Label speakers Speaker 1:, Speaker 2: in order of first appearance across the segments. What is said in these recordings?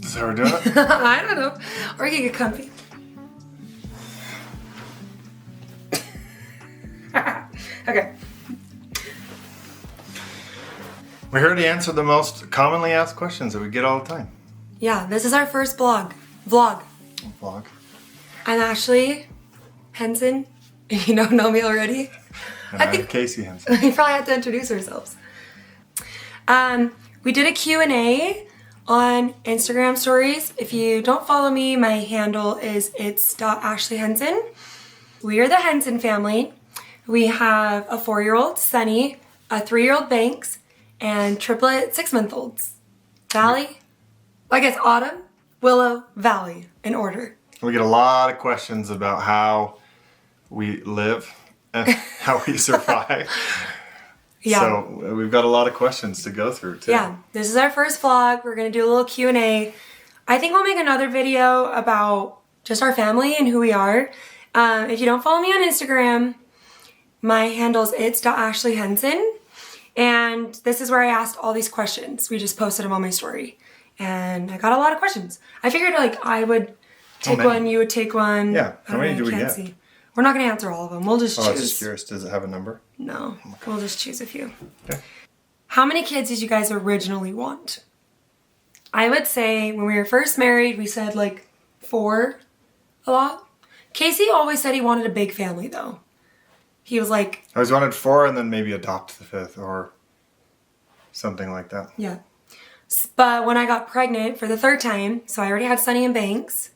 Speaker 1: Is that how we're doing it?
Speaker 2: I don't know. Or you can get comfy. Okay.
Speaker 1: We're here to answer the most commonly asked questions that we get all the time.
Speaker 2: Yeah, this is our first vlog.
Speaker 1: Vlog.
Speaker 2: I'm Ashley Henson. You don't know me already.
Speaker 1: And I'm Casey Henson.
Speaker 2: We probably have to introduce ourselves. We did a Q&A on Instagram stories. If you don't follow me, my handle is it's.ashleyhenson. We are the Henson family. We have a 4-year-old, Sunny, a 3-year-old, Banks, and triplet 6-month-olds. Valley, I guess Autumn, Willow, Valley, in order.
Speaker 1: We get a lot of questions about how we live and how we survive.
Speaker 2: Yeah.
Speaker 1: So we've got a lot of questions to go through too.
Speaker 2: Yeah, this is our first vlog. We're gonna do a little Q&A. I think we'll make another video about just our family and who we are. If you don't follow me on Instagram, my handle's it's.ashleyhenson. And this is where I asked all these questions. We just posted them on my story. And I got a lot of questions. I figured like I would take one, you would take one.
Speaker 1: Yeah, how many do we get?
Speaker 2: See. We're not gonna answer all of them. We'll just choose.
Speaker 1: I was just curious, does it have a number?
Speaker 2: No, we'll just choose a few.
Speaker 1: Okay.
Speaker 2: How many kids did you guys originally want? I would say when we were first married, we said like 4 a lot. Casey always said he wanted a big family though. He was like...
Speaker 1: I always wanted 4 and then maybe adopt the 5th or something like that.
Speaker 2: Yeah. But when I got pregnant for the 3rd time, so I already had Sunny and Banks,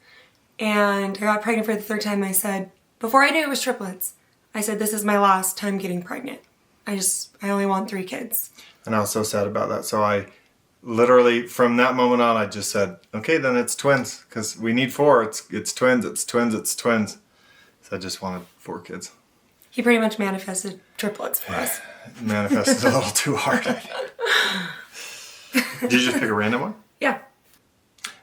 Speaker 2: and I got pregnant for the 3rd time, I said, before I knew it was triplets, I said, this is my last time getting pregnant. I only want 3 kids. And
Speaker 1: I was so sad about that. So I literally, from that moment on, I just said, okay, then it's twins. Because we need 4. It's twins, it's twins, it's twins. So I just wanted 4 kids.
Speaker 2: He pretty much manifested triplets for us.
Speaker 1: Manifested a little too hard. Did you just pick a random one?
Speaker 2: Yeah.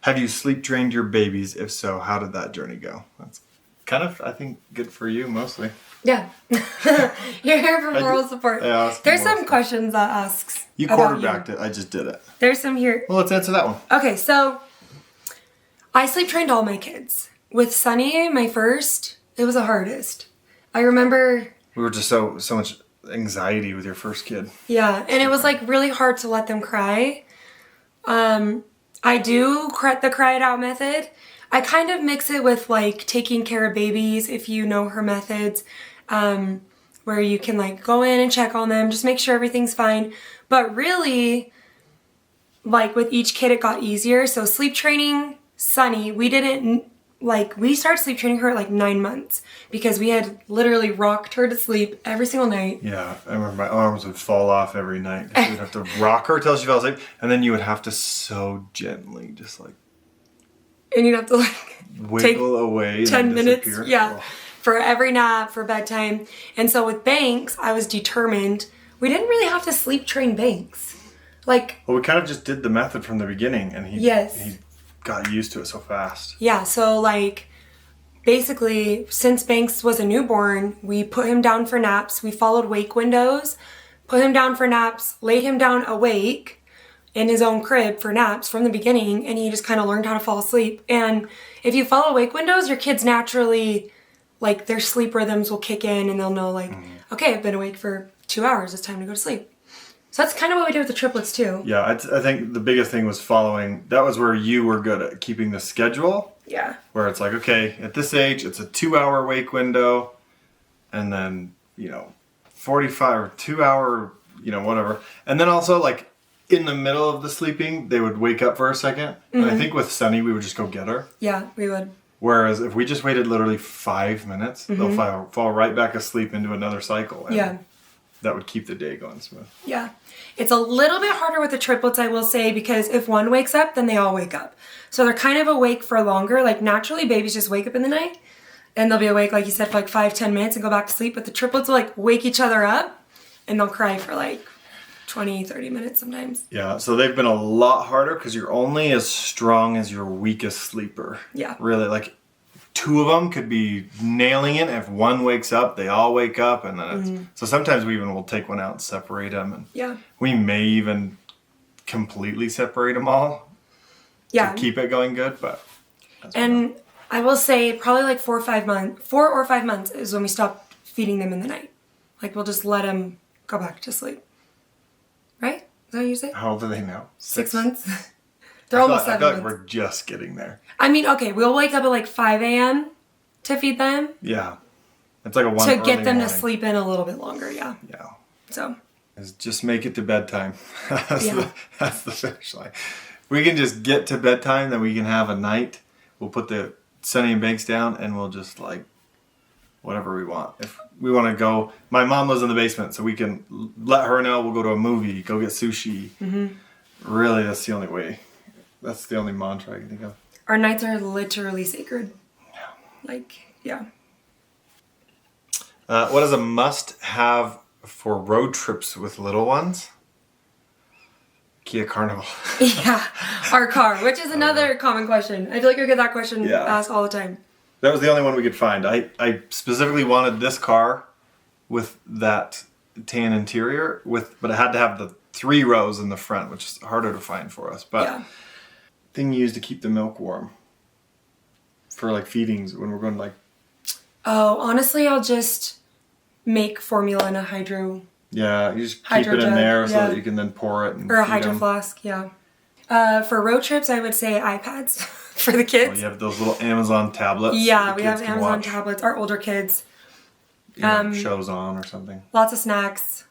Speaker 1: Have you sleep trained your babies? If so, how did that journey go? That's kind of, I think, good for you mostly.
Speaker 2: Yeah. You're here for moral support. There's some questions that asks.
Speaker 1: You quarterbacked it. I just did it.
Speaker 2: There's some here.
Speaker 1: Well, let's answer that one.
Speaker 2: Okay, so I sleep trained all my kids. With Sunny, my first, it was the hardest. I remember...
Speaker 1: We were just so much anxiety with your first kid.
Speaker 2: Yeah, and it was like really hard to let them cry. I do the cry it out method. I kind of mix it with like taking care of babies, if you know her methods, where you can like go in and check on them, just make sure everything's fine. But really, like with each kid it got easier. So sleep training Sunny, we started sleep training her at like 9 months because we had literally rocked her to sleep every single night.
Speaker 1: Yeah, I remember my arms would fall off every night. You would have to rock her till she fell asleep, and then you would have to so gently just like...
Speaker 2: And you'd have to like...
Speaker 1: wiggle away
Speaker 2: 10 minutes,
Speaker 1: disappear.
Speaker 2: yeah,
Speaker 1: Oh.
Speaker 2: For every nap, for bedtime. And so with Banks, I was determined. We didn't really have to sleep train Banks. Like...
Speaker 1: Well, we kind of just did the method from the beginning, and he got used to it so fast.
Speaker 2: Yeah, so like basically since Banks was a newborn, we put him down for naps. We followed wake windows, put him down for naps, laid him down awake in his own crib for naps from the beginning, and he just kind of learned how to fall asleep. And if you follow wake windows, your kids naturally, like their sleep rhythms will kick in and they'll know like, okay, I've been awake for 2 hours, it's time to go to sleep. So that's kind of what we did with the triplets too.
Speaker 1: Yeah, I think the biggest thing was following. That was where you were good at keeping the schedule.
Speaker 2: Yeah.
Speaker 1: Where it's like, okay, at this age, it's a 2-hour wake window. And then, 45 or 2-hour, whatever. And then also like in the middle of the sleeping, they would wake up for a second. And I think with Sunny, we would just go get her.
Speaker 2: Yeah, we would.
Speaker 1: Whereas if we just waited literally 5 minutes, they'll fall right back asleep into another cycle. And that would keep the day going smooth.
Speaker 2: Yeah. It's a little bit harder with the triplets, I will say, because if one wakes up, then they all wake up. So they're kind of awake for longer. Like naturally, babies just wake up in the night and they'll be awake, like you said, for like 5-10 minutes and go back to sleep. But the triplets will like wake each other up and they'll cry for like 20-30 minutes sometimes.
Speaker 1: Yeah, so they've been a lot harder because you're only as strong as your weakest sleeper.
Speaker 2: Yeah.
Speaker 1: Really, like 2 of them could be nailing it. If one wakes up, they all wake up, and then it's... So sometimes we even will take one out and separate them, and we may even completely separate them all.
Speaker 2: Yeah.
Speaker 1: to keep it going good, but.
Speaker 2: And I will say probably like 4 or 5 months is when we stop feeding them in the night. Like we'll just let them go back to sleep. Right? Is that what you say?
Speaker 1: How old are they now?
Speaker 2: 6 months? They're almost 7
Speaker 1: I feel like
Speaker 2: months.
Speaker 1: we're just getting there.
Speaker 2: I mean, okay, we'll wake up at like 5 a.m. to feed them.
Speaker 1: Yeah. It's like a one
Speaker 2: To get
Speaker 1: early
Speaker 2: them
Speaker 1: morning.
Speaker 2: to sleep in a little bit longer, yeah.
Speaker 1: Yeah.
Speaker 2: So.
Speaker 1: Is just make it to bedtime.
Speaker 2: Yeah.
Speaker 1: That's the finish line. We can just get to bedtime, then we can have a night. We'll put the Sunny and Banks down, and we'll just like whatever we want. If we want to go, my mom lives in the basement, so we can let her know. We'll go to a movie, go get sushi. Mm-hmm. Really, that's the only way. That's the only mantra I can think of.
Speaker 2: Our nights are literally sacred.
Speaker 1: Yeah.
Speaker 2: Like, yeah.
Speaker 1: What is a must-have for road trips with little ones? Kia Carnival.
Speaker 2: Yeah, our car, which is another common question. I feel like I get that question asked all the time.
Speaker 1: That was the only one we could find. I specifically wanted this car with that tan interior, but it had to have the 3 rows in the front, which is harder to find for us. But
Speaker 2: Yeah.
Speaker 1: thing used to keep the milk warm for like feedings when we're going like.
Speaker 2: Oh, honestly, I'll just make formula in a hydro
Speaker 1: Yeah, you just keep
Speaker 2: Hydro
Speaker 1: it in
Speaker 2: jug,
Speaker 1: there so
Speaker 2: yeah.
Speaker 1: that you can then pour it and
Speaker 2: or a
Speaker 1: feed
Speaker 2: hydro
Speaker 1: 'em.
Speaker 2: flask. Yeah. For road trips, I would say iPads for the
Speaker 1: Oh,
Speaker 2: kids.
Speaker 1: you have those little Amazon tablets.
Speaker 2: Yeah,
Speaker 1: that
Speaker 2: we
Speaker 1: the
Speaker 2: have
Speaker 1: kids can
Speaker 2: Amazon
Speaker 1: watch,
Speaker 2: tablets. Our older kids,
Speaker 1: shows on or something.
Speaker 2: lots of snacks.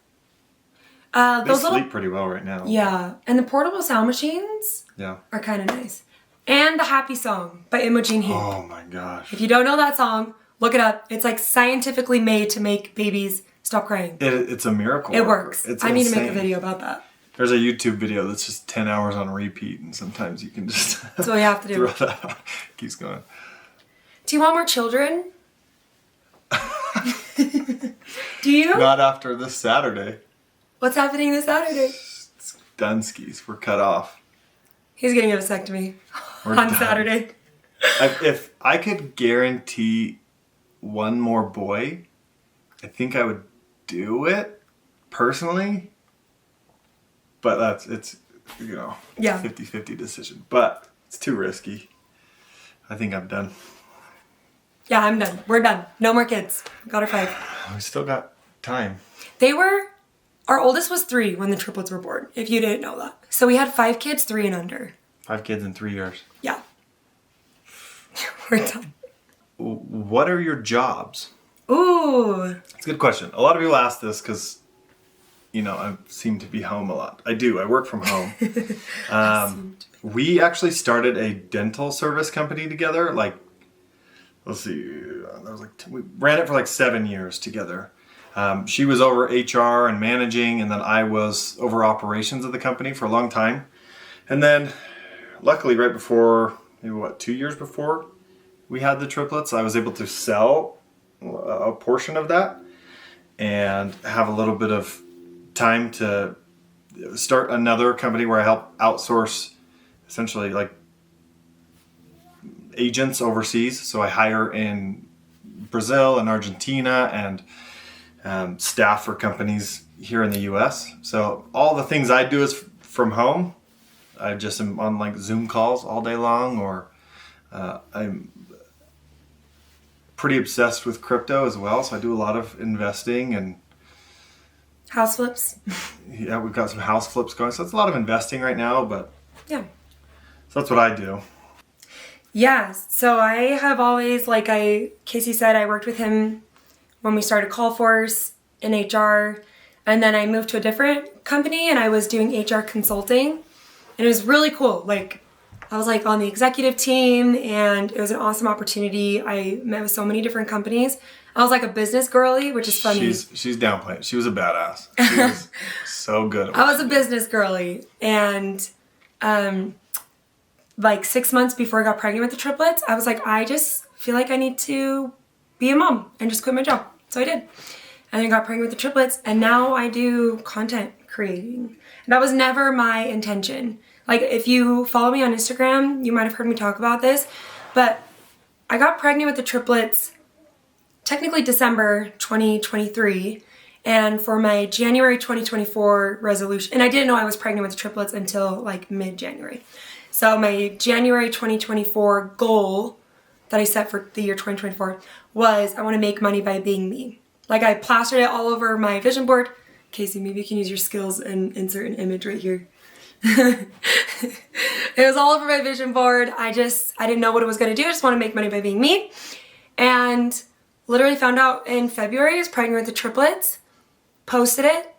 Speaker 1: They
Speaker 2: Those
Speaker 1: sleep
Speaker 2: little,
Speaker 1: pretty well right now.
Speaker 2: yeah, and the portable sound machines
Speaker 1: Yeah.
Speaker 2: are kind of nice. And the Happy Song by Imogen Heap.
Speaker 1: Oh my gosh.
Speaker 2: If you don't know that song, look it up. It's like scientifically made to make babies stop crying.
Speaker 1: It's a miracle.
Speaker 2: It
Speaker 1: worker.
Speaker 2: works.
Speaker 1: It's
Speaker 2: I need to make a
Speaker 1: insane.
Speaker 2: video about that.
Speaker 1: There's a YouTube video that's just 10 hours on repeat, and sometimes you can just
Speaker 2: That's what you have to do.
Speaker 1: throw that out. Keeps going.
Speaker 2: Do you want more children? Do you?
Speaker 1: Not after this Saturday.
Speaker 2: What's happening this Saturday?
Speaker 1: It's done skis. We're cut off.
Speaker 2: He's getting a vasectomy
Speaker 1: We're
Speaker 2: on
Speaker 1: done.
Speaker 2: Saturday.
Speaker 1: If I could guarantee one more boy, I think I would do it personally. But it's
Speaker 2: Yeah.
Speaker 1: 50-50 decision. But it's too risky. I think I'm done.
Speaker 2: Yeah, I'm done. We're done. No more kids. Got her 5.
Speaker 1: We still got time.
Speaker 2: Our oldest was 3 when the triplets were born, if you didn't know that. So we had 5 kids, 3 and under.
Speaker 1: 5 kids in 3 years.
Speaker 2: Yeah. We're done.
Speaker 1: What are your jobs?
Speaker 2: Ooh.
Speaker 1: It's a good question. A lot of people ask this because, I seem to be home a lot. I do. I work from home. We actually started a dental service company together. Like, let's see, we ran it for like 7 years together. She was over HR and managing, and then I was over operations of the company for a long time. And then, luckily, right before, maybe 2 years before we had the triplets, I was able to sell a portion of that and have a little bit of time to start another company where I help outsource essentially like agents overseas. So I hire in Brazil and Argentina and staff for companies here in the US. So all the things I do is from home. I just am on like Zoom calls all day long, or I'm pretty obsessed with crypto as well. So I do a lot of investing and
Speaker 2: House flips.
Speaker 1: yeah, we've got some house flips going. So it's a lot of investing right now, but
Speaker 2: Yeah.
Speaker 1: so that's what I do.
Speaker 2: Yeah, so I have always, Casey said, I worked with him when we started Call Force in HR, and then I moved to a different company and I was doing HR consulting, and it was really cool. I was on the executive team, and it was an awesome opportunity. I met with so many different companies. I was like a business girly, which is funny.
Speaker 1: She's downplaying. She was a badass. She was so good at
Speaker 2: I was a business girly, and 6 months before I got pregnant with the triplets, I was like, I just feel like I need to be a mom and just quit my job. So I did. And then got pregnant with the triplets, and now I do content creating. And that was never my intention. If you follow me on Instagram, you might have heard me talk about this, but I got pregnant with the triplets technically December 2023, and for my January 2024 resolution, and I didn't know I was pregnant with the triplets until mid-January. So my January 2024 goal that I set for the year 2024 was I want to make money by being me. Like I plastered it all over my vision board. Casey, maybe you can use your skills and insert an image right here. It was all over my vision board. I didn't know what it was going to do. I just want to make money by being me. And literally found out in February I was pregnant with the triplets. Posted it.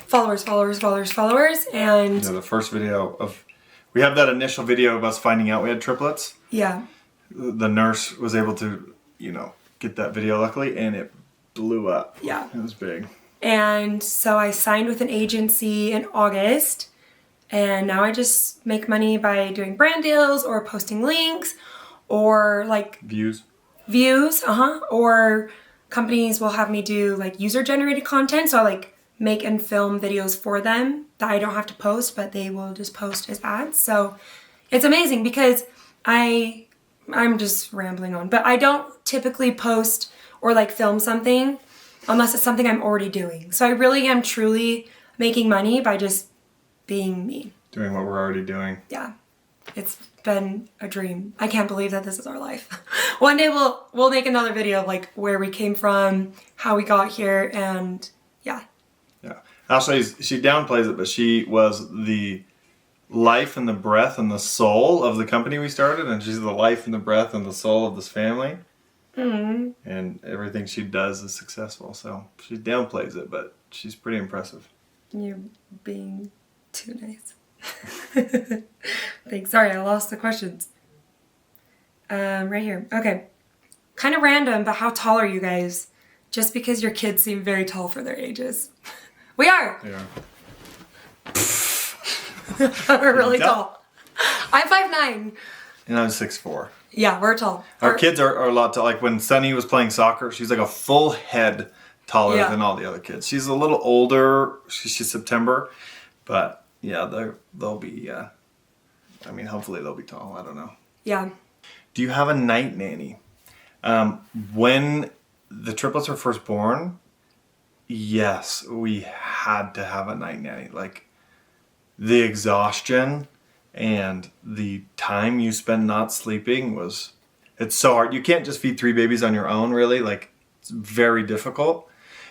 Speaker 2: Followers. And
Speaker 1: the first video we have that initial video of us finding out we had triplets.
Speaker 2: yeah.
Speaker 1: The nurse was able to, get that video luckily, and it blew up.
Speaker 2: Yeah.
Speaker 1: It was big.
Speaker 2: And so I signed with an agency in August, and now I just make money by doing brand deals or posting links or like
Speaker 1: Views,
Speaker 2: or companies will have me do like user generated content. So I like make and film videos for them that I don't have to post, but they will just post as ads. So it's amazing because I'm just rambling on, but I don't typically post or like film something unless it's something I'm already doing. So I really am truly making money by just being me.
Speaker 1: doing what we're already doing.
Speaker 2: Yeah. It's been a dream. I can't believe that this is our life. One day we'll make another video of like where we came from, how we got here, and yeah.
Speaker 1: Yeah. Actually, she downplays it, but she was the life and the breath and the soul of the company we started, and she's the life and the breath and the soul of this family. Mm-hmm. And everything she does is successful. So she downplays it, but she's pretty impressive.
Speaker 2: You're being too nice. Thanks. Sorry, I lost the questions. Right here. Okay. Kind of random, but how tall are you guys? Just because your kids seem very tall for their ages. We are.
Speaker 1: Yeah.
Speaker 2: We're really tall. I'm 5'9".
Speaker 1: And I'm 6'4".
Speaker 2: Yeah, we're tall.
Speaker 1: Our kids are a lot tall. Like when Sunny was playing soccer, she's like a full head taller than all the other kids. She's a little older. She's September. But yeah, they'll be, hopefully they'll be tall. I don't know.
Speaker 2: Yeah.
Speaker 1: Do you have a night nanny? When the triplets were first born, yes, we had to have a night nanny. Like the exhaustion and the time you spend not sleeping it's so hard. You can't just feed 3 babies on your own, really. Like it's very difficult,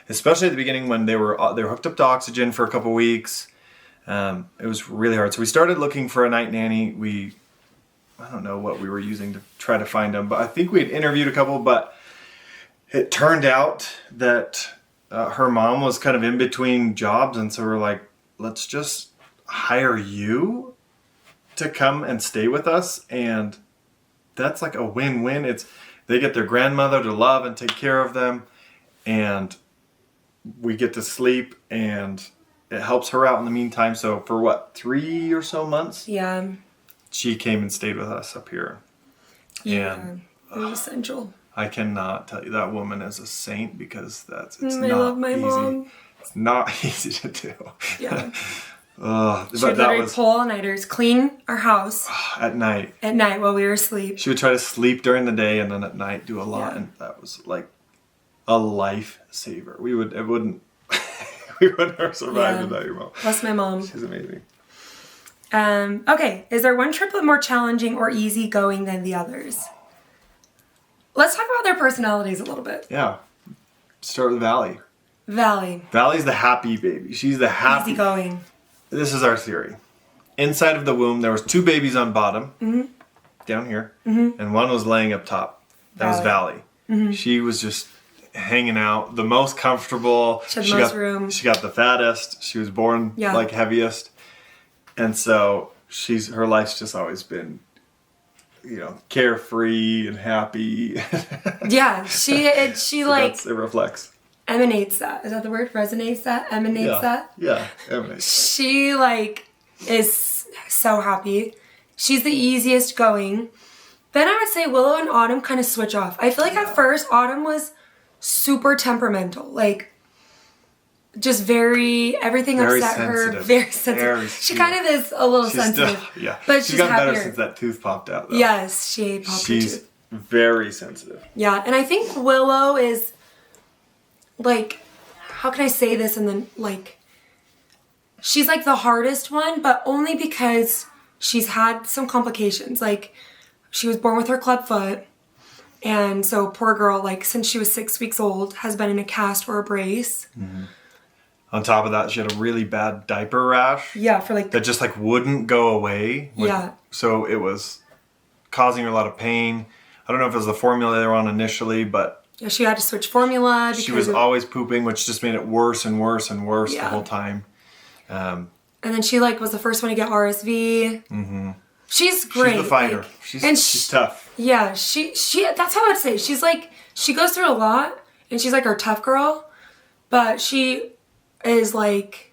Speaker 1: especially at the beginning when they were hooked up to oxygen for a couple weeks. It was really hard. So we started looking for a night nanny. I don't know what we were using to try to find them, but I think we had interviewed a couple, but it turned out that her mom was kind of in between jobs. And so we're like, let's just hire you to come and stay with us. And that's like a win-win. They get their grandmother to love and take care of them. And we get to sleep, and it helps her out in the meantime. So for 3 or so months?
Speaker 2: Yeah.
Speaker 1: She came and stayed with us up here.
Speaker 2: Yeah.
Speaker 1: And
Speaker 2: it was essential.
Speaker 1: I cannot tell you, that woman is a saint, because it's
Speaker 2: I
Speaker 1: not
Speaker 2: love my
Speaker 1: easy.
Speaker 2: mom.
Speaker 1: It's not easy to do.
Speaker 2: Yeah. She
Speaker 1: but
Speaker 2: would
Speaker 1: that
Speaker 2: literally
Speaker 1: was
Speaker 2: pull all-nighters, clean our house
Speaker 1: at night.
Speaker 2: at night while we were asleep.
Speaker 1: She would try to sleep during the day and then at night do a lot, and that was like a lifesaver. We wouldn't have survived without your mom.
Speaker 2: Bless my mom.
Speaker 1: She's amazing.
Speaker 2: Okay, is there one triplet more challenging or easygoing than the others? Let's talk about their personalities a little bit.
Speaker 1: Yeah. Start with Valley.
Speaker 2: Valley.
Speaker 1: Valley's the happy baby. She's the happy.
Speaker 2: Easygoing.
Speaker 1: This is our theory. Inside of the womb, there was 2 babies on bottom, down here, and one was laying up top. That was Valley. She was just hanging out, the most comfortable.
Speaker 2: She had the most room.
Speaker 1: She got the fattest. She was born like heaviest, and so her life's just always been, carefree and happy.
Speaker 2: Yeah, she
Speaker 1: So
Speaker 2: like
Speaker 1: it reflects.
Speaker 2: emanates that. Is that the word? Resonates that? Emanates that?
Speaker 1: Yeah, emanates.
Speaker 2: She like is so happy. She's the easiest going. Then I would say Willow and Autumn kind of switch off. I feel like at first Autumn was super temperamental. Like just everything
Speaker 1: Very
Speaker 2: upset
Speaker 1: sensitive.
Speaker 2: her. Very sensitive. She kind of is a little sensitive. But she's
Speaker 1: gotten
Speaker 2: happier.
Speaker 1: better since that tooth popped out, though.
Speaker 2: Yes, she popped her
Speaker 1: She's
Speaker 2: tooth.
Speaker 1: very sensitive.
Speaker 2: Yeah, and I think Willow is like, how can I say this? And then like, she's like the hardest one, but only because she's had some complications. Like, she was born with her club foot. And so poor girl, like, since she was 6 weeks old, has been in a cast or a brace.
Speaker 1: Mm-hmm. On top of that, she had a really bad diaper rash.
Speaker 2: Yeah, for like...
Speaker 1: that just, like, wouldn't go away. Like,
Speaker 2: yeah.
Speaker 1: So it was causing her a lot of pain. I don't know if it was the formula they were on initially, but...
Speaker 2: yeah, she had to switch formula.
Speaker 1: She was always pooping, which just made it worse and worse and worse the whole time.
Speaker 2: And then she, like, was the first one to get RSV.
Speaker 1: Mm-hmm.
Speaker 2: She's great.
Speaker 1: She's a fighter.
Speaker 2: Like,
Speaker 1: she's tough.
Speaker 2: Yeah, she that's how I would say. She's like, she goes through a lot, and she's like our tough girl, but she is like,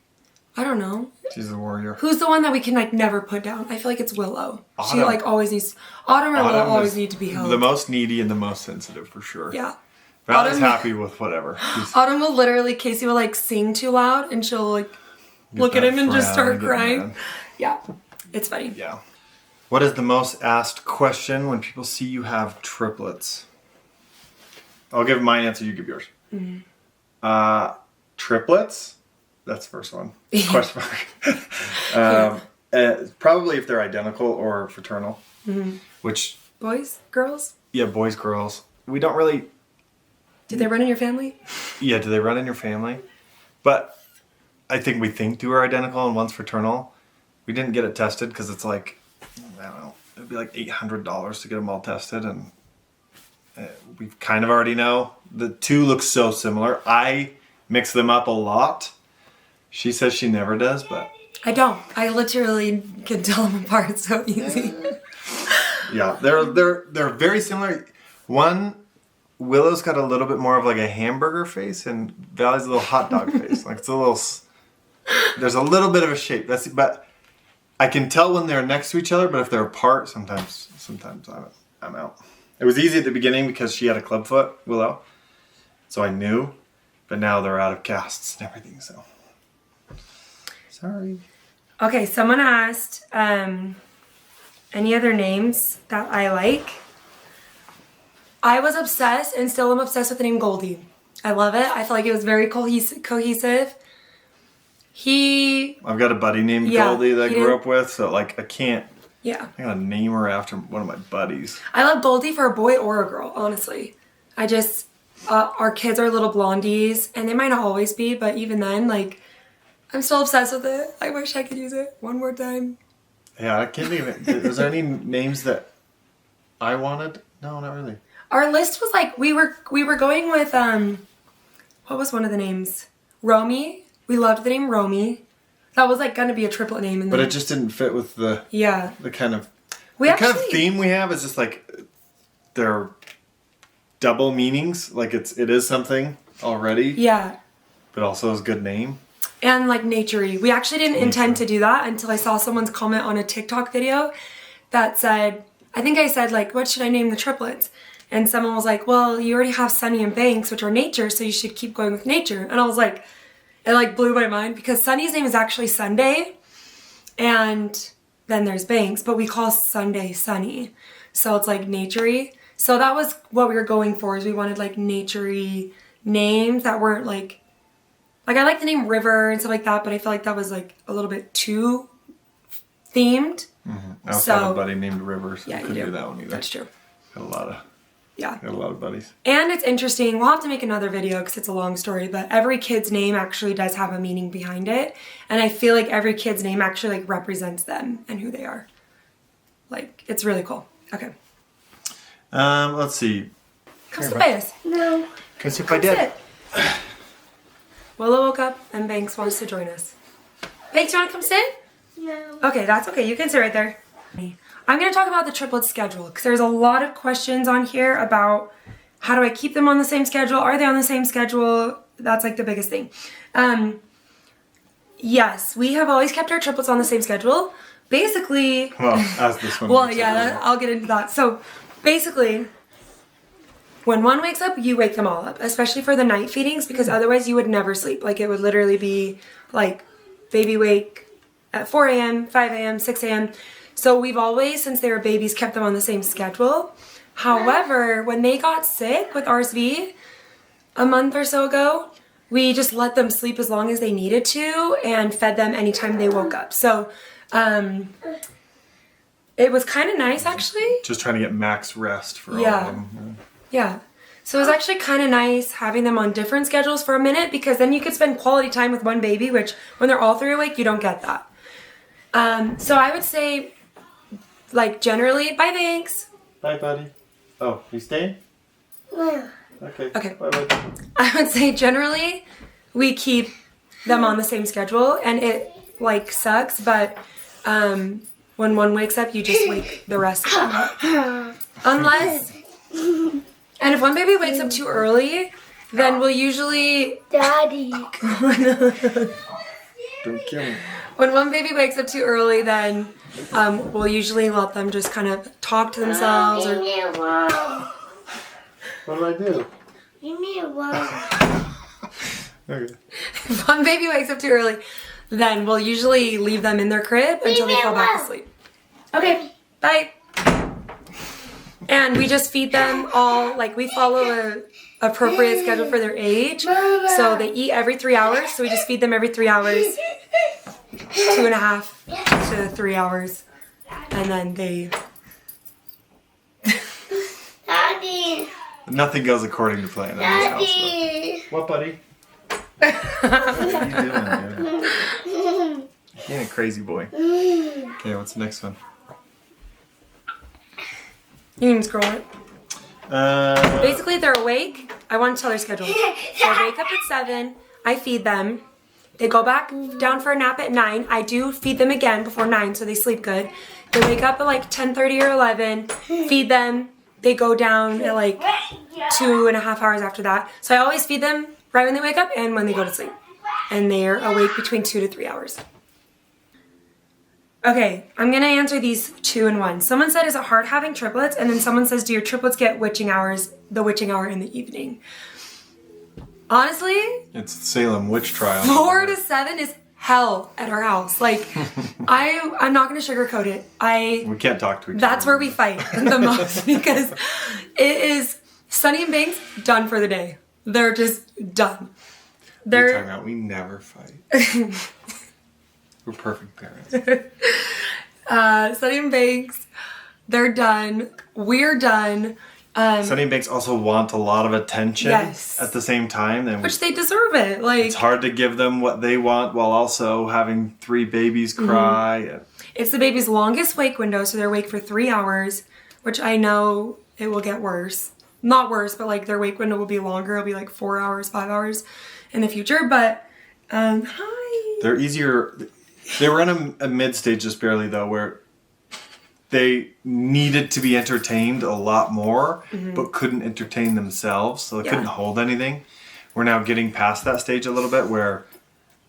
Speaker 2: I don't know.
Speaker 1: She's a warrior.
Speaker 2: Who's the one that we can like never put down? I feel like it's Willow.
Speaker 1: Autumn.
Speaker 2: She like always needs, Autumn or Willow always need to be held.
Speaker 1: The most needy and the most sensitive for sure.
Speaker 2: Yeah.
Speaker 1: Valley's happy with whatever.
Speaker 2: Autumn will literally, Casey will like sing too loud, and she'll like look at him and just start crying. Yeah, it's funny.
Speaker 1: Yeah. What is the most asked question when people see you have triplets? I'll give my answer, you give yours. Mm-hmm. Triplets? That's the first one. Question mark. Probably if they're identical or fraternal. Mm-hmm. Which...
Speaker 2: boys? Girls?
Speaker 1: Yeah, boys, girls. We don't really...
Speaker 2: Did they run in your family?
Speaker 1: Yeah, do they run in your family? But I think we think two are identical and one's fraternal. We didn't get it tested because it's like... I don't know. It'd be like $800 to get them all tested, and we kind of already know. The two look so similar. I mix them up a lot. She says she never does, but...
Speaker 2: I don't. I literally can tell them apart so easy.
Speaker 1: Yeah, they're very similar. One, Willow's got a little bit more of like a hamburger face, and Valley's a little hot dog face. Like it's a little... There's a little bit of a shape. But I can tell when they're next to each other, but if they're apart, sometimes I'm out. It was easy at the beginning because she had a club foot, Willow. So I knew, but now they're out of casts and everything, so. Sorry.
Speaker 2: Okay, someone asked, any other names that I like? I was obsessed and still am obsessed with the name Goldie. I love it. I feel like it was very cohesive.
Speaker 1: I've got a buddy named Goldie that I grew up with, so like I can't. Yeah. I gotta name her after one of my buddies.
Speaker 2: I love Goldie for a boy or a girl, honestly. I just, our kids are little blondies, and they might not always be, but even then, like, I'm still obsessed with it. I wish I could use it one more time.
Speaker 1: Yeah, I can't even. Was there any names that I wanted? No, not really.
Speaker 2: Our list was like, we were going with, what was one of the names? Romy. We loved the name Romy. That was like gonna be a triplet name,
Speaker 1: but it just didn't fit with the kind of theme we have. Is just like they're double meanings. Like it is something already. Yeah. But also is a good name.
Speaker 2: And like naturey. We actually didn't intend to do that until I saw someone's comment on a TikTok video that said, I think I said like, what should I name the triplets? And someone was like, well, you already have Sunny and Banks, which are nature, so you should keep going with nature. And I was like, it like blew my mind because Sunny's name is actually Sunday, and then there's Banks, but we call Sunday Sunny, so it's like naturey. So that was what we were going for, is we wanted like naturey names that weren't like I like the name River and stuff like that, but I feel like that was like a little bit too themed.
Speaker 1: Mm-hmm. I also have a buddy named River, so
Speaker 2: yeah,
Speaker 1: I couldn't do that one either.
Speaker 2: That's true.
Speaker 1: Got a lot of buddies.
Speaker 2: And it's interesting. We'll have to make another video because it's a long story, but every kid's name actually does have a meaning behind it. And I feel like every kid's name actually like represents them and who they are. Like, it's really cool. Okay.
Speaker 1: Let's see.
Speaker 2: Come sit by us. No.
Speaker 1: Can I sit by Dad?
Speaker 2: Willow woke up and Banks wants to join us. Banks, you want to come sit? No. Okay, that's okay. You can sit right there. I'm going to talk about the triplet schedule because there's a lot of questions on here about how do I keep them on the same schedule? Are they on the same schedule? That's like the biggest thing. Yes, we have always kept our triplets on the same schedule. Basically...
Speaker 1: Well, as this one.
Speaker 2: Well, yeah, I'll get into that. So, basically, when one wakes up, you wake them all up, especially for the night feedings, because otherwise you would never sleep. Like, it would literally be like baby wake at 4 a.m., 5 a.m., 6 a.m., so we've always, since they were babies, kept them on the same schedule. However, when they got sick with RSV a month or so ago, we just let them sleep as long as they needed to and fed them anytime they woke up. So It was kind of nice, actually.
Speaker 1: Just trying to get max rest for all
Speaker 2: Yeah.
Speaker 1: of them.
Speaker 2: Yeah. So it was actually kind of nice having them on different schedules for a minute, because then you could spend quality time with one baby, which when they're all three awake, you don't get that. So I would say, like, generally, bye, thanks.
Speaker 1: Bye, buddy. Oh, you staying?
Speaker 3: Yeah.
Speaker 1: Okay.
Speaker 2: Okay.
Speaker 1: Bye, buddy.
Speaker 2: I would say generally we keep them on the same schedule, and it like sucks, but when one wakes up, you just wake the rest of them up. Unless, and if one baby wakes up too early, then we'll usually,
Speaker 3: Daddy.
Speaker 1: Don't kill me.
Speaker 2: when one baby wakes up too early, then we'll usually let them just kind of talk to themselves,
Speaker 3: Give
Speaker 2: or
Speaker 3: me a worm.
Speaker 1: What do I do?
Speaker 3: Give me a worm.
Speaker 1: Okay.
Speaker 2: if one baby wakes up too early, then we'll usually leave them in their crib until they fall back asleep. Okay, bye. And we just feed them all, like, we follow a appropriate schedule for their age. So they eat every 3 hours, so we just feed them every 3 hours, 2.5 to 3 hours, and then they...
Speaker 3: Daddy.
Speaker 1: Nothing goes according to plan in this house.
Speaker 3: Daddy.
Speaker 1: Though. What, buddy? What are you doing, dude? Being a crazy boy. Okay, what's the next one?
Speaker 2: You can scroll it.
Speaker 1: Uh,
Speaker 2: Basically, they're awake. I want to tell their schedule. They wake up at 7. I feed them. They go back down for a nap at 9. I do feed them again before 9, so they sleep good. They wake up at like 10:30 or 11. Feed them. They go down at like 2.5 hours after that. So I always feed them right when they wake up and when they go to sleep. And they're awake between 2 to 3 hours. Okay, I'm gonna answer these 2 in 1. Someone said, is it hard having triplets? And then someone says, do your triplets get witching hours, the witching hour in the evening? Honestly,
Speaker 1: it's Salem witch trial.
Speaker 2: 4 to 7 is hell at our house. Like, I'm not gonna sugarcoat it.
Speaker 1: We can't talk to each other.
Speaker 2: That's where we fight the most, because it is Sunny and Banks done for the day. They're just done.
Speaker 1: You're talking about we never fight. We're perfect parents.
Speaker 2: Sunny and Banks, they're done. We're done.
Speaker 1: Sunny and Banks also want a lot of attention
Speaker 2: Yes.
Speaker 1: at the same time. Then
Speaker 2: Which they deserve it. Like,
Speaker 1: it's hard to give them what they want while also having 3 babies cry.
Speaker 2: it's the baby's longest wake window, so they're awake for 3 hours, which I know it will get worse. Not worse, but like their wake window will be longer. It'll be like 4 hours, 5 hours in the future. But hi.
Speaker 1: They're easier. They were in a mid stage just barely though, where they needed to be entertained a lot more, but couldn't entertain themselves, so they couldn't hold anything. We're now getting past that stage a little bit where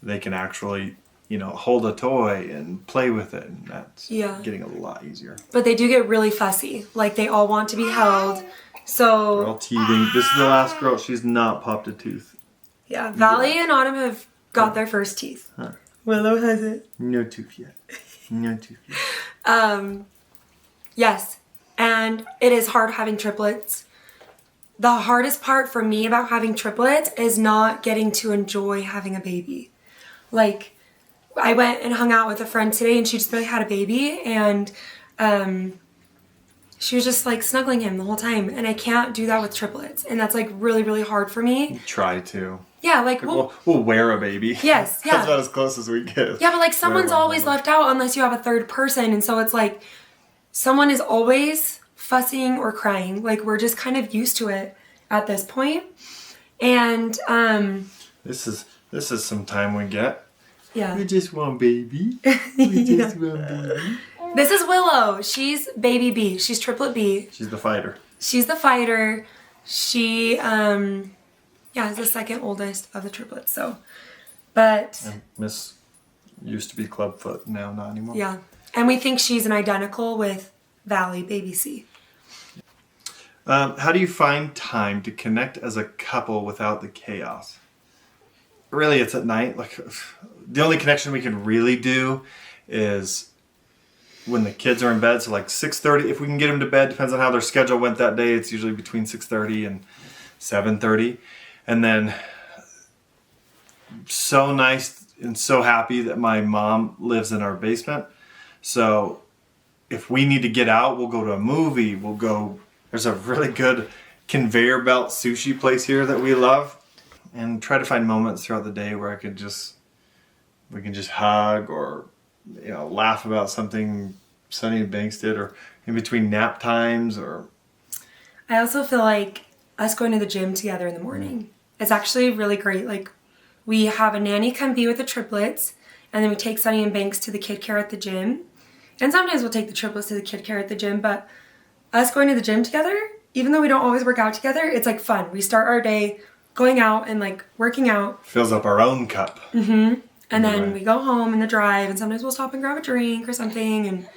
Speaker 1: they can actually, hold a toy and play with it, and that's getting a lot easier.
Speaker 2: But they do get really fussy. Like, they all want to be held. So
Speaker 1: They're all teething. This is the last girl. She's not popped a tooth.
Speaker 2: yeah, Valley and Autumn have got their first teeth.
Speaker 1: Huh.
Speaker 2: Willow hasn't.
Speaker 1: No tooth yet. No tooth yet.
Speaker 2: Yes, and it is hard having triplets. The hardest part for me about having triplets is not getting to enjoy having a baby. Like, I went and hung out with a friend today, and she just barely had a baby, and she was just like snuggling him the whole time, and I can't do that with triplets, and that's like really, really hard for me.
Speaker 1: Try to.
Speaker 2: Yeah, like,
Speaker 1: We'll wear a baby.
Speaker 2: Yes, yeah.
Speaker 1: That's about as close as we get.
Speaker 2: Yeah, but like someone's always left out unless you have a third person, and so it's like someone is always fussing or crying. Like, we're just kind of used to it at this point. And
Speaker 1: This is some time we get.
Speaker 2: yeah.
Speaker 1: We just want baby. We just want baby.
Speaker 2: This is Willow. She's baby B. She's triplet B.
Speaker 1: She's the fighter.
Speaker 2: She's the fighter. She is the second oldest of the triplets, so. But
Speaker 1: And Miss used to be clubfoot, now not anymore.
Speaker 2: yeah. And we think she's an identical with Valley, baby C.
Speaker 1: How do you find time to connect as a couple without the chaos? Really, it's at night. Like, the only connection we can really do is when the kids are in bed. So like 6:30, if we can get them to bed, depends on how their schedule went that day. It's usually between 6:30 and 7:30. And then so nice and so happy that my mom lives in our basement. So if we need to get out, we'll go to a movie. We'll go. There's a really good conveyor belt sushi place here that we love, and try to find moments throughout the day where we can just hug or laugh about something Sunny and Banks did, or in between nap times. Or
Speaker 2: I also feel like us going to the gym together in the morning is actually really great. Like, we have a nanny come be with the triplets, and then we take Sunny and Banks to the kid care at the gym. And sometimes we'll take the triplets to the kid care at the gym, but us going to the gym together, even though we don't always work out together, it's like fun. We start our day going out and like working out.
Speaker 1: Fills up our own cup.
Speaker 2: Mm-hmm. And then we go home in the drive, and sometimes we'll stop and grab a drink or something, and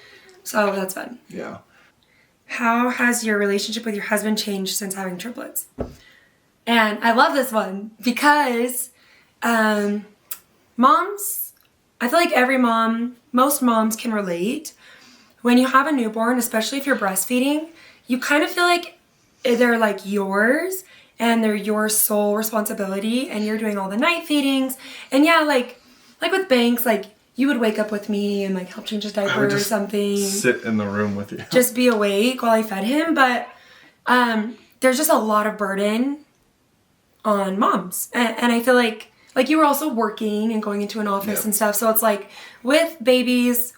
Speaker 2: so that's fun.
Speaker 1: Yeah.
Speaker 2: How has your relationship with your husband changed since having triplets? And I love this one because moms, I feel like most moms can relate. When you have a newborn, especially if you're breastfeeding, you kind of feel like they're like yours and they're your sole responsibility, and you're doing all the night feedings. And yeah, like with Banks, like you would wake up with me and like help change his diaper or something.
Speaker 1: Sit in the room with you.
Speaker 2: Just be awake while I fed him. But there's just a lot of burden on moms. And I feel like you were also working and going into an office and stuff. So it's like with babies,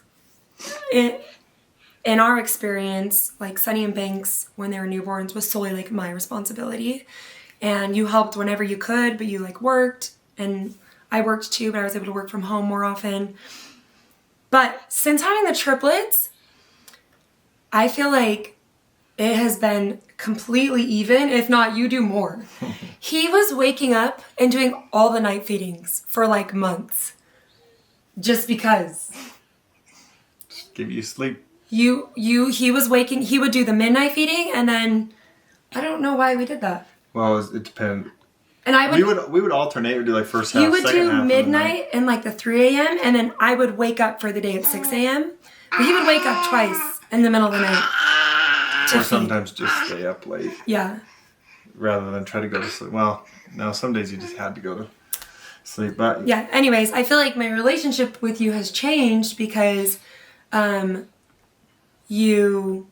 Speaker 2: in our experience, like Sunny and Banks, when they were newborns, was solely like my responsibility. And you helped whenever you could, but you like worked, and I worked too, but I was able to work from home more often. But since having the triplets, I feel like it has been completely even, if not you do more. He was waking up and doing all the night feedings for like months. Just because.
Speaker 1: Just give you sleep.
Speaker 2: He would do the midnight feeding, and then I don't know why we did that.
Speaker 1: Well, it depends.
Speaker 2: And
Speaker 1: we would alternate. We'd do like first half,
Speaker 2: he would
Speaker 1: second
Speaker 2: do
Speaker 1: half
Speaker 2: midnight and like the 3 a.m. and then I would wake up for the day at 6 a.m. But he would wake up twice in the middle of the night.
Speaker 1: Or sometimes just stay up late.
Speaker 2: Yeah.
Speaker 1: Rather than try to go to sleep. Well, no, some days you just had to go to sleep. But
Speaker 2: yeah. Anyways, I feel like my relationship with you has changed because you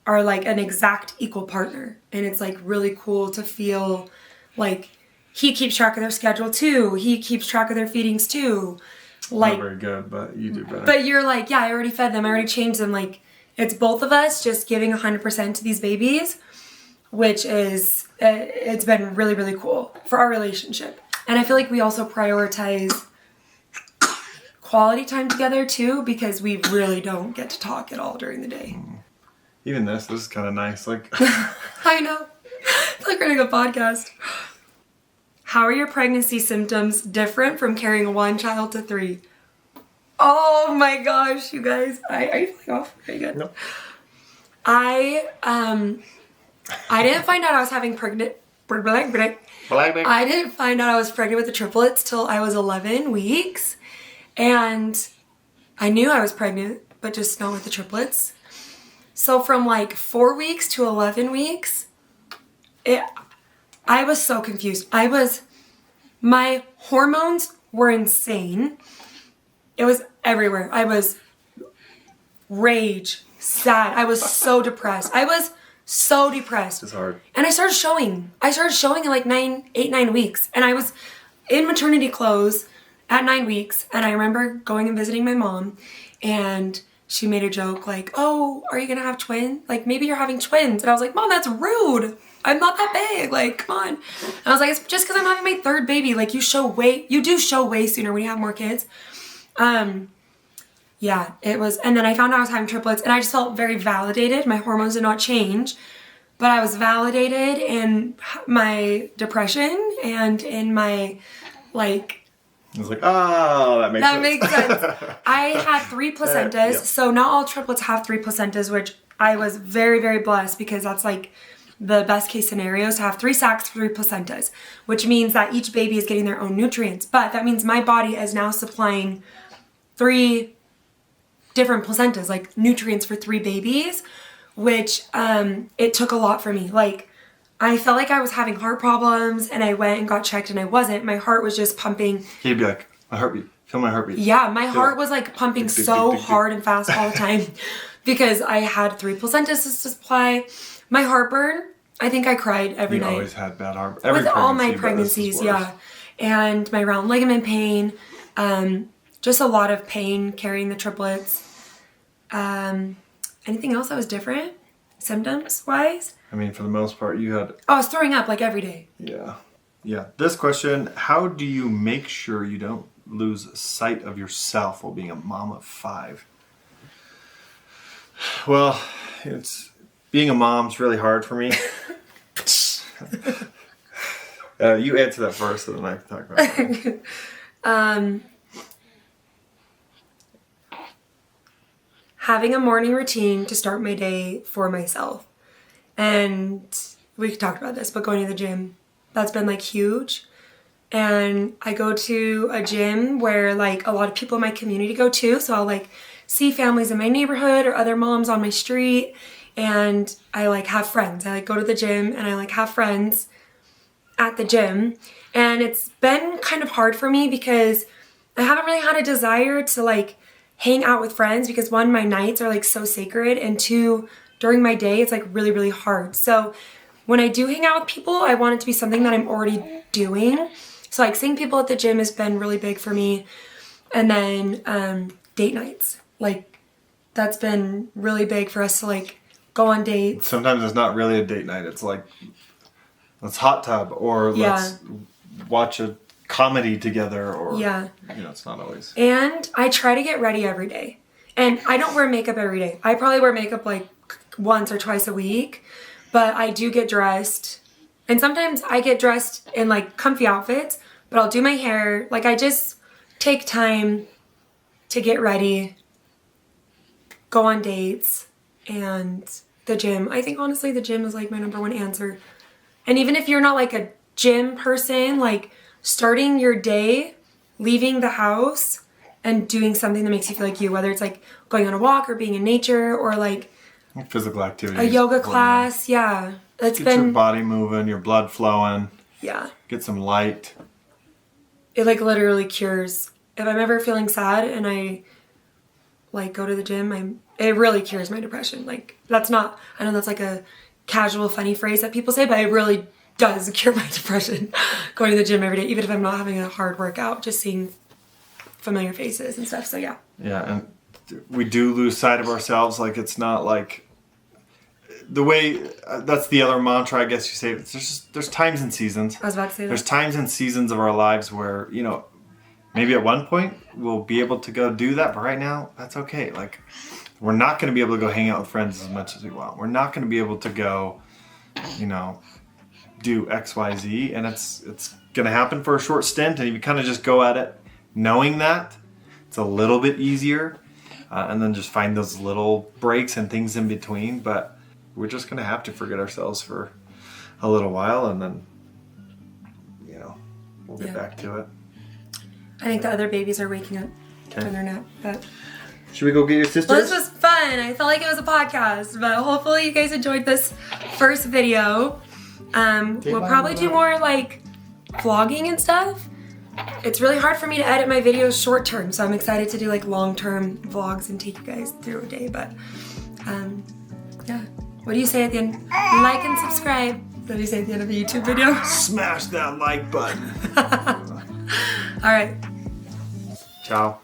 Speaker 2: are like an exact equal partner, and it's like really cool to feel like he keeps track of their schedule too. He keeps track of their feedings too. Like,
Speaker 1: not very good, but you do better.
Speaker 2: But you're like, yeah, I already fed them. I already changed them. Like, it's both of us just giving 100% to these babies, which is, it's been really, really cool for our relationship. And I feel like we also prioritize quality time together too, because we really don't get to talk at all during the day.
Speaker 1: Even this is kind of nice. Like,
Speaker 2: I know. It's like running a podcast. How are your pregnancy symptoms different from carrying 1 child to 3? Oh my gosh, you guys. Are you feeling off? Very good.
Speaker 1: No.
Speaker 2: I didn't find out I was having pregnant. I didn't find out I was pregnant with the triplets till I was 11 weeks. And I knew I was pregnant, but just not with the triplets. So from like 4 weeks to 11 weeks, I was so confused. My hormones were insane. It was everywhere. I was rage, sad. I was so depressed.
Speaker 1: it's hard.
Speaker 2: And I started showing at like 8, 9 weeks. And I was in maternity clothes at 9 weeks. And I remember going and visiting my mom, and she made a joke like, oh, are you going to have twins? Like, maybe you're having twins. And I was like, Mom, that's rude. I'm not that big. Like, come on. And I was like, it's just because I'm having my 3rd baby. Like, you do show way sooner when you have more kids. Yeah, it was. And then I found out I was having triplets, and I just felt very validated. My hormones did not change, but I was validated in my depression and in my, like,
Speaker 1: I was like, oh, that makes sense.
Speaker 2: That makes sense. I had 3 placentas,
Speaker 1: Yep.
Speaker 2: So not all triplets have 3 placentas, which I was very, very blessed, because that's like the best case scenario is to have 3 sacs, 3 placentas, which means that each baby is getting their own nutrients. But that means my body is now supplying 3 different placentas, like nutrients for 3 babies, which it took a lot for me. Like, I felt like I was having heart problems, and I went and got checked, and I wasn't. My heart was just pumping.
Speaker 1: He'd be like, my heart Feel my heartbeat.
Speaker 2: Yeah, my
Speaker 1: Feel
Speaker 2: heart
Speaker 1: it.
Speaker 2: was like pumping
Speaker 1: Tick, tick,
Speaker 2: so
Speaker 1: tick, tick, tick.
Speaker 2: hard and fast all the time because I had 3 placentas to supply. My heartburn, I think I cried every
Speaker 1: You
Speaker 2: night.
Speaker 1: always had bad heartburn. Every
Speaker 2: With all my
Speaker 1: pregnancy, but this is
Speaker 2: pregnancies,
Speaker 1: worse.
Speaker 2: yeah. And my round ligament pain, just a lot of pain carrying the triplets. Anything else that was different? Symptoms-wise?
Speaker 1: I mean, for the most part, you had...
Speaker 2: Oh, I was throwing up like every day.
Speaker 1: Yeah. Yeah. This question, how do you make sure you don't lose sight of yourself while being a mom of 5? Well, being a mom's really hard for me. You answer that first, and then I can talk about it.
Speaker 2: Having a morning routine to start my day for myself. And we talked about this, but going to the gym, that's been like huge. And I go to a gym where like a lot of people in my community go to. So I'll like see families in my neighborhood or other moms on my street. And I like have friends. I like go to the gym and I like have friends at the gym. And it's been kind of hard for me because I haven't really had a desire to like hang out with friends because 1, my nights are like so sacred, and 2, during my day it's like really, really hard. So when I do hang out with people, I want it to be something that I'm already doing. So like seeing people at the gym has been really big for me. And then date nights, like that's been really big for us to like go on dates.
Speaker 1: Sometimes it's not really a date night. It's like, let's hot tub, or let's watch a comedy together, or it's not always.
Speaker 2: And I try to get ready every day. And I don't wear makeup every day. I probably wear makeup like once or twice a week, but I do get dressed. And sometimes I get dressed in like comfy outfits, but I'll do my hair. Like I just take time to get ready, go on dates, and the gym. I think honestly the gym is like my number 1 answer. And even if you're not like a gym person, like starting your day, leaving the house and doing something that makes you feel like you, whether it's like going on a walk or being in nature or like
Speaker 1: Physical activity.
Speaker 2: a yoga class. Yeah. It's
Speaker 1: Get
Speaker 2: been,
Speaker 1: your body moving, your blood flowing.
Speaker 2: yeah.
Speaker 1: Get some light.
Speaker 2: It like literally cures. If I'm ever feeling sad and I like go to the gym, it really cures my depression. Like that's not, I know that's like a casual funny phrase that people say, but it really does cure my depression going to the gym every day, even if I'm not having a hard workout, just seeing familiar faces and stuff. So yeah.
Speaker 1: Yeah, and we do lose sight of ourselves. Like it's not like the way that's the other mantra, I guess you say. There's times and seasons.
Speaker 2: I was about to say that.
Speaker 1: There's times and seasons of our lives where maybe at one point we'll be able to go do that, but right now that's okay. Like we're not going to be able to go hang out with friends as much as we want. We're not going to be able to go, do X, Y, Z, and it's going to happen for a short stint, and you kind of just go at it knowing that it's a little bit easier, and then just find those little breaks and things in between. But we're just going to have to forget ourselves for a little while, and then we'll get back to it.
Speaker 2: I think the other babies are waking up from their nap. But
Speaker 1: should we go get your sisters?
Speaker 2: well, this was fun. I felt like it was a podcast, but hopefully you guys enjoyed this first video. We'll probably do more like vlogging and stuff. It's really hard for me to edit my videos short term, so I'm excited to do like long term vlogs and take you guys through a day. But yeah, what do you say at the end? Like and subscribe. What do you say at the end of the YouTube video?
Speaker 1: Smash that like button.
Speaker 2: All right.
Speaker 1: Ciao.